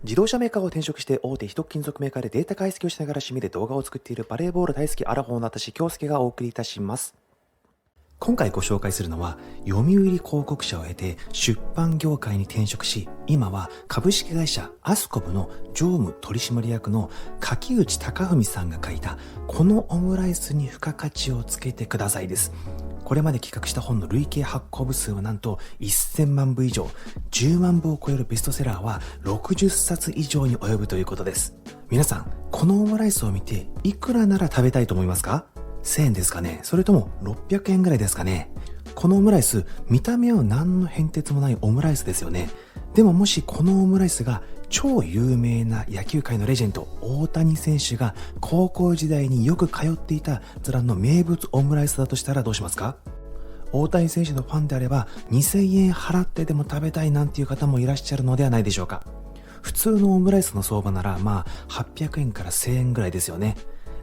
自動車メーカーを転職して大手一金属メーカーでデータ解析をしながら趣味で動画を作っているバレーボール大好きアラフォーの私京介がお送りいたします。今回ご紹介するのは読売広告社を経て出版業界に転職し、今は株式会社アスコブの常務取締役の柿内貴文さんが書いたこのオムライスに付加価値をつけてくださいです。これまで企画した本の累計発行部数はなんと1000万部以上、10万部を超えるベストセラーは60冊以上に及ぶということです。皆さん、このオムライスを見ていくらなら食べたいと思いますか？1000円ですかね？それとも600円ぐらいですかね？このオムライス、見た目は何の変哲もないオムライスですよね。でももしこのオムライスが超有名な野球界のレジェンド大谷選手が高校時代によく通っていたズランの名物オムライスだとしたらどうしますか？大谷選手のファンであれば2000円払ってでも食べたいなんていう方もいらっしゃるのではないでしょうか。普通のオムライスの相場なら800円から1000円ぐらいですよね。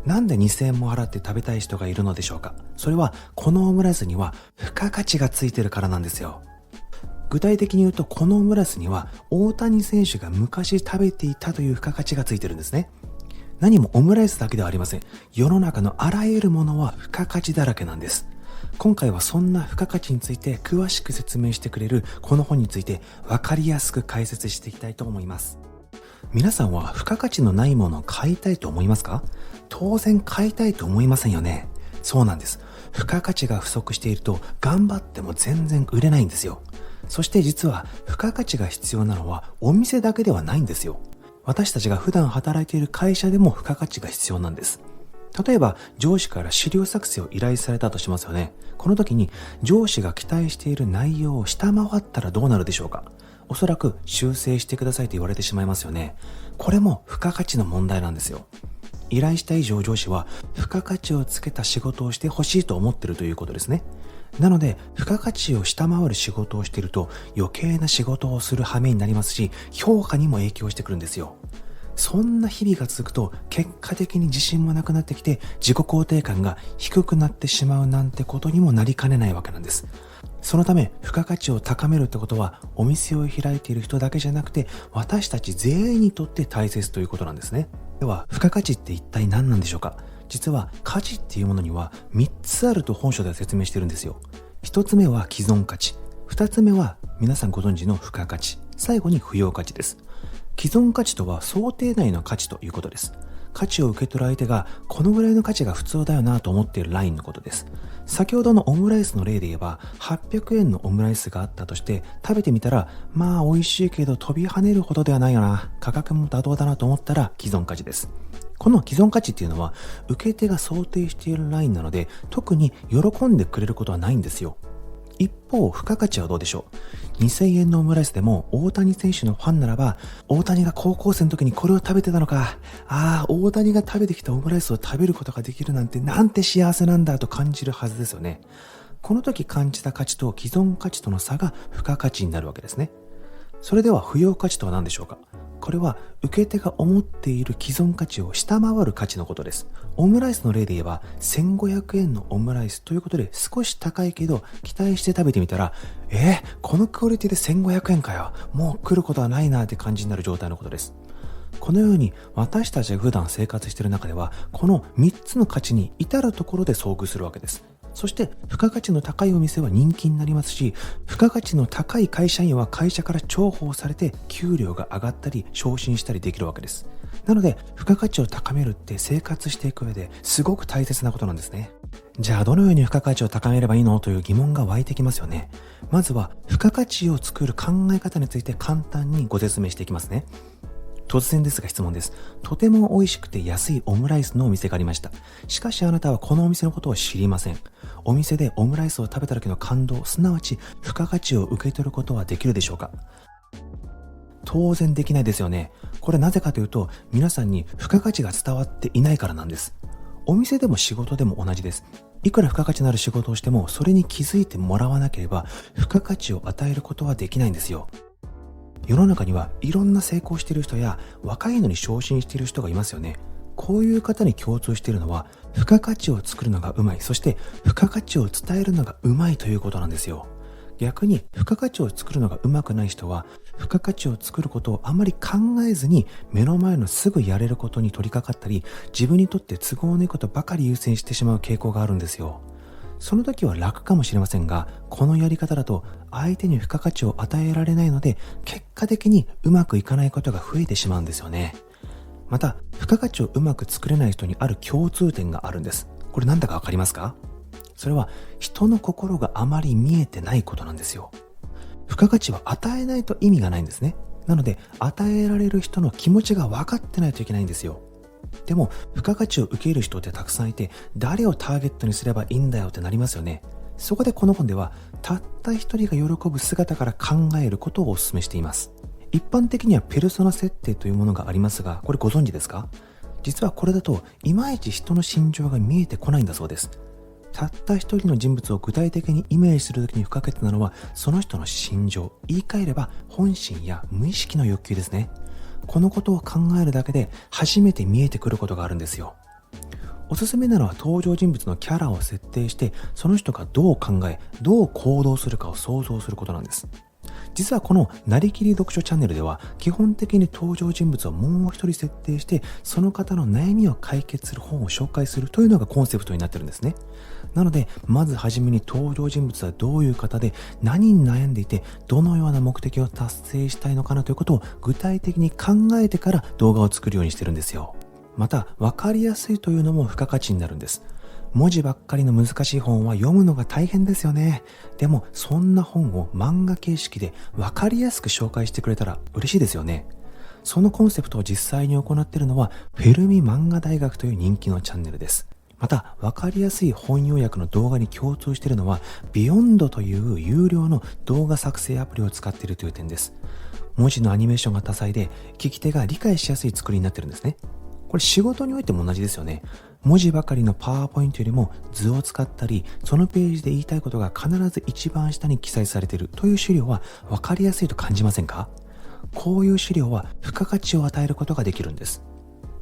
なんで2000円も払って食べたい人がいるのでしょうか。それはこのオムライスには付加価値がついてるからなんですよ。具体的に言うと、このオムライスには大谷選手が昔食べていたという付加価値がついてるんですね。何もオムライスだけではありません。世の中のあらゆるものは付加価値だらけなんです。今回はそんな付加価値について詳しく説明してくれるこの本について分かりやすく解説していきたいと思います。皆さんは付加価値のないものを買いたいと思いますか？当然買いたいと思いませんよね。そうなんです。付加価値が不足していると頑張っても全然売れないんですよ。そして実は付加価値が必要なのはお店だけではないんですよ。私たちが普段働いている会社でも付加価値が必要なんです。例えば上司から資料作成を依頼されたとしますよね。この時に上司が期待している内容を下回ったらどうなるでしょうか？おそらく修正してくださいと言われてしまいますよね。これも付加価値の問題なんですよ。依頼した以上上司は付加価値をつけた仕事をしてほしいと思っているということですね。なので付加価値を下回る仕事をしていると余計な仕事をする羽目になりますし、評価にも影響してくるんですよ。そんな日々が続くと結果的に自信もなくなってきて自己肯定感が低くなってしまうなんてことにもなりかねないわけなんです。そのため付加価値を高めるってことはお店を開いている人だけじゃなくて私たち全員にとって大切ということなんですね。では付加価値って一体何なんでしょうか？実は価値っていうものには3つあると本書では説明してるんですよ。1つ目は既存価値、2つ目は皆さんご存知の付加価値、最後に付与価値です。既存価値とは想定内の価値ということです。価値を受け取る相手がこのぐらいの価値が普通だよなと思っているラインのことです。先ほどのオムライスの例で言えば800円のオムライスがあったとして食べてみたら美味しいけど飛び跳ねるほどではないよな、価格も妥当だなと思ったら既存価値です。この既存価値っていうのは受け手が想定しているラインなので特に喜んでくれることはないんですよ。一方付加価値はどうでしょう。2000円のオムライスでも大谷選手のファンならば大谷が高校生の時にこれを食べてたのか、大谷が食べてきたオムライスを食べることができるなんて幸せなんだと感じるはずですよね。この時感じた価値と既存価値との差が付加価値になるわけですね。それでは付与価値とは何でしょうか。これは受け手が思っている既存価値を下回る価値のことです。オムライスの例で言えば1500円のオムライスということで少し高いけど期待して食べてみたらこのクオリティで1500円かよ、もう来ることはないなって感じになる状態のことです。このように私たちが普段生活している中ではこの3つの価値に至るところで遭遇するわけです。そして付加価値の高いお店は人気になりますし、付加価値の高い会社員は会社から重宝されて給料が上がったり昇進したりできるわけです。なので付加価値を高めるって生活していく上ですごく大切なことなんですね。じゃあどのように付加価値を高めればいいのという疑問が湧いてきますよね。まずは付加価値を作る考え方について簡単にご説明していきますね。突然ですが質問です。とても美味しくて安いオムライスのお店がありました。しかしあなたはこのお店のことを知りません。お店でオムライスを食べた時の感動、すなわち付加価値を受け取ることはできるでしょうか？当然できないですよね。これなぜかというと皆さんに付加価値が伝わっていないからなんです。お店でも仕事でも同じです。いくら付加価値のある仕事をしてもそれに気づいてもらわなければ付加価値を与えることはできないんですよ。世の中にはいろんな成功している人や若いのに昇進している人がいますよね。こういう方に共通しているのは付加価値を作るのがうまい、そして付加価値を伝えるのがうまいということなんですよ。逆に付加価値を作るのが上手くない人は、付加価値を作ることをあまり考えずに目の前のすぐやれることに取り掛かったり、自分にとって都合のいいことばかり優先してしまう傾向があるんですよ。その時は楽かもしれませんが、このやり方だと相手に付加価値を与えられないので、結果的にうまくいかないことが増えてしまうんですよね。また、付加価値をうまく作れない人にある共通点があるんです。これなんだかわかりますか？それは人の心があまり見えてないことなんですよ。付加価値は与えないと意味がないんですね。なので、与えられる人の気持ちが分かってないといけないんですよ。でも、付加価値を受ける人ってたくさんいて、誰をターゲットにすればいいんだよってなりますよね。そこでこの本では、たった一人が喜ぶ姿から考えることをお勧めしています。一般的にはペルソナ設定というものがありますが、これご存知ですか？実はこれだと、いまいち人の心情が見えてこないんだそうです。たった一人の人物を具体的にイメージするときに不可欠なのは、その人の心情、言い換えれば本心や無意識の欲求ですね。このことを考えるだけで初めて見えてくることがあるんですよ。おすすめなのは登場人物のキャラを設定して、その人がどう考え、どう行動するかを想像することなんです。実はこのなりきり読書チャンネルでは、基本的に登場人物をもう一人設定して、その方の悩みを解決する本を紹介するというのがコンセプトになってるんですね。なので、まずはじめに登場人物はどういう方で、何に悩んでいて、どのような目的を達成したいのかなということを具体的に考えてから動画を作るようにしてるんですよ。また、わかりやすいというのも付加価値になるんです。文字ばっかりの難しい本は読むのが大変ですよね。でも、そんな本を漫画形式でわかりやすく紹介してくれたら嬉しいですよね。そのコンセプトを実際に行っているのは、フェルミ漫画大学という人気のチャンネルです。また、わかりやすい本要約の動画に共通しているのは、ビヨンドという有料の動画作成アプリを使っているという点です。文字のアニメーションが多彩で、聞き手が理解しやすい作りになってるんですね。これ仕事においても同じですよね。文字ばかりのパワーポイントよりも図を使ったり、そのページで言いたいことが必ず一番下に記載されているという資料は分かりやすいと感じませんか？こういう資料は付加価値を与えることができるんです。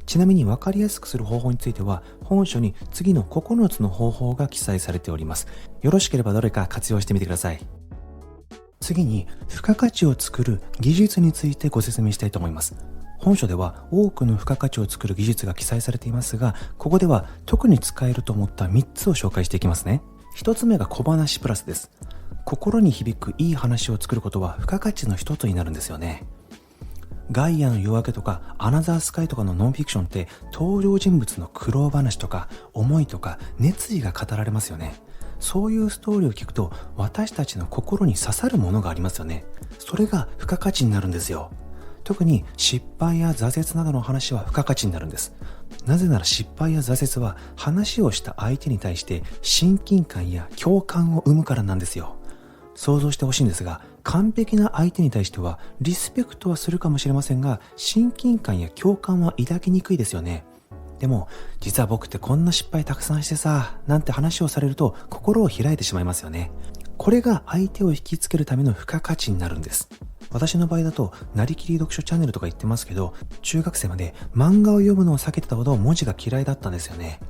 ちなみに分かりやすくする方法については、本書に次の9つの方法が記載されております。よろしければどれか活用してみてください。次に、付加価値を作る技術についてご説明したいと思います。本書では多くの付加価値を作る技術が記載されていますが、ここでは特に使えると思った3つを紹介していきますね。1つ目が小話プラスです。心に響くいい話を作ることは付加価値の一つになるんですよね。ガイアの夜明けとかアナザースカイとかのノンフィクションって登場人物の苦労話とか思いとか熱意が語られますよね。そういうストーリーを聞くと私たちの心に刺さるものがありますよね。それが付加価値になるんですよ。特に失敗や挫折などの話は付加価値になるんです。なぜなら失敗や挫折は話をした相手に対して親近感や共感を生むからなんですよ。想像してほしいんですが、完璧な相手に対してはリスペクトはするかもしれませんが、親近感や共感は抱きにくいですよね。でも、実は僕ってこんな失敗たくさんしてさ、なんて話をされると心を開いてしまいますよね。これが相手を引きつけるための付加価値になるんです。私の場合だと、なりきり読書チャンネルとか言ってますけど、中学生まで漫画を読むのを避けてたほど文字が嫌いだったんですよね。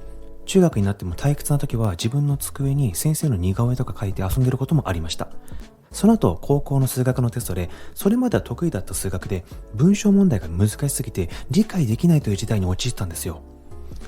中学になっても退屈な時は自分の机に先生の似顔絵とか書いて遊んでることもありました。その後、高校の数学のテストで、それまでは得意だった数学で、文章問題が難しすぎて理解できないという事態に陥ったんですよ。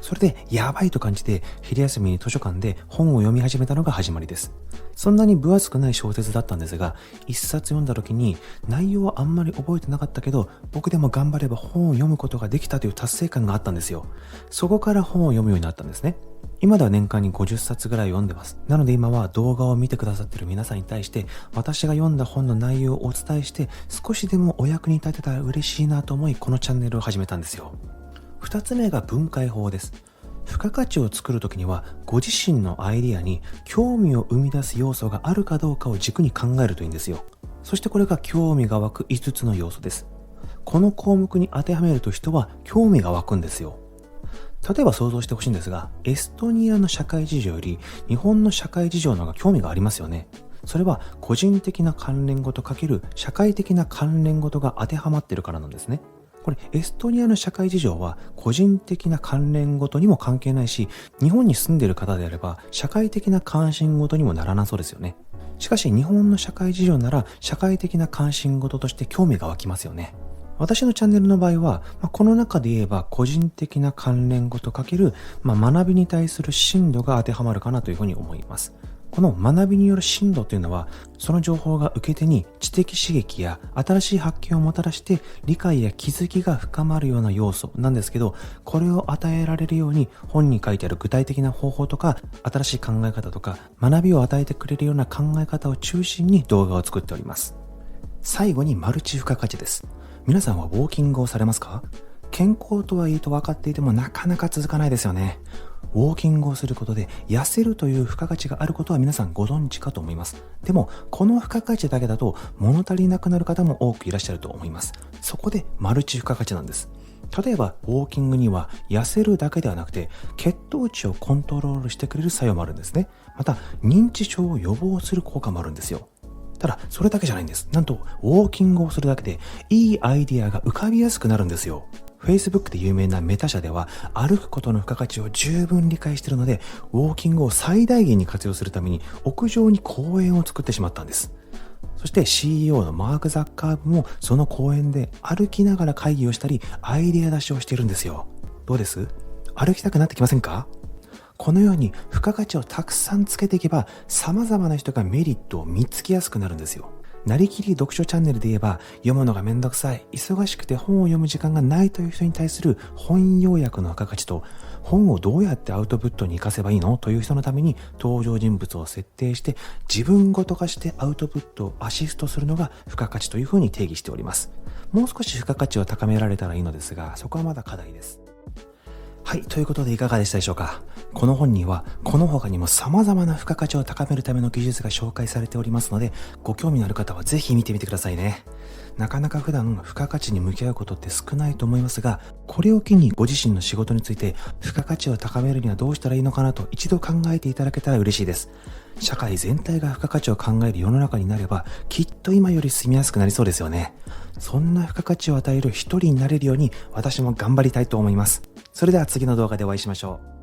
それでやばいと感じて昼休みに図書館で本を読み始めたのが始まりです。そんなに分厚くない小説だったんですが、一冊読んだ時に内容はあんまり覚えてなかったけど、僕でも頑張れば本を読むことができたという達成感があったんですよ。そこから本を読むようになったんですね。今では年間に50冊ぐらい読んでます。なので今は動画を見てくださっている皆さんに対して、私が読んだ本の内容をお伝えして、少しでもお役に立てたら嬉しいなと思い、このチャンネルを始めたんですよ。二つ目が分解法です。付加価値を作るときには、ご自身のアイディアに興味を生み出す要素があるかどうかを軸に考えるといいんですよ。そしてこれが興味が湧く5つの要素です。この項目に当てはめると人は興味が湧くんですよ。例えば想像してほしいんですが、エストニアの社会事情より日本の社会事情の方が興味がありますよね。それは個人的な関連語とかける社会的な関連語とが当てはまっているからなんですね。これエストニアの社会事情は個人的な関連ごとにも関係ないし、日本に住んでいる方であれば社会的な関心ごとにもならなそうですよね。しかし日本の社会事情なら社会的な関心事として興味が湧きますよね。私のチャンネルの場合は、この中で言えば個人的な関連事かける、学びに対する深度が当てはまるかなというふうに思います。この学びによる深度というのは、その情報が受け手に知的刺激や新しい発見をもたらして理解や気づきが深まるような要素なんですけど、これを与えられるように本に書いてある具体的な方法とか、新しい考え方とか、学びを与えてくれるような考え方を中心に動画を作っております。最後にマルチ付加価値です。皆さんはウォーキングをされますか？健康とはいいと分かっていてもなかなか続かないですよね。ウォーキングをすることで痩せるという付加価値があることは皆さんご存知かと思います。でもこの付加価値だけだと物足りなくなる方も多くいらっしゃると思います。そこでマルチ付加価値なんです。例えばウォーキングには痩せるだけではなくて血糖値をコントロールしてくれる作用もあるんですね。また認知症を予防する効果もあるんですよ。ただそれだけじゃないんです。なんとウォーキングをするだけでいいアイディアが浮かびやすくなるんですよ。Facebook で有名なメタ社では歩くことの付加価値を十分理解しているので、ウォーキングを最大限に活用するために屋上に公園を作ってしまったんです。そして CEO のマーク・ザッカーブもその公園で歩きながら会議をしたりアイデア出しをしているんですよ。どうです？歩きたくなってきませんか？このように付加価値をたくさんつけていけば様々な人がメリットを見つけやすくなるんですよ。なりきり読書チャンネルで言えば、読むのがめんどくさい、忙しくて本を読む時間がないという人に対する本要約の付加価値と、本をどうやってアウトプットに活かせばいいのという人のために登場人物を設定して自分ごと化してアウトプットをアシストするのが付加価値というふうに定義しております。もう少し付加価値を高められたらいいのですが、そこはまだ課題です。はい、ということでいかがでしたでしょうか。この本にはこの他にも様々な付加価値を高めるための技術が紹介されておりますので、ご興味のある方はぜひ見てみてくださいね。なかなか普段付加価値に向き合うことって少ないと思いますが、これを機にご自身の仕事について付加価値を高めるにはどうしたらいいのかなと一度考えていただけたら嬉しいです。社会全体が付加価値を考える世の中になれば、きっと今より住みやすくなりそうですよね。そんな付加価値を与える一人になれるように私も頑張りたいと思います。それでは次の動画でお会いしましょう。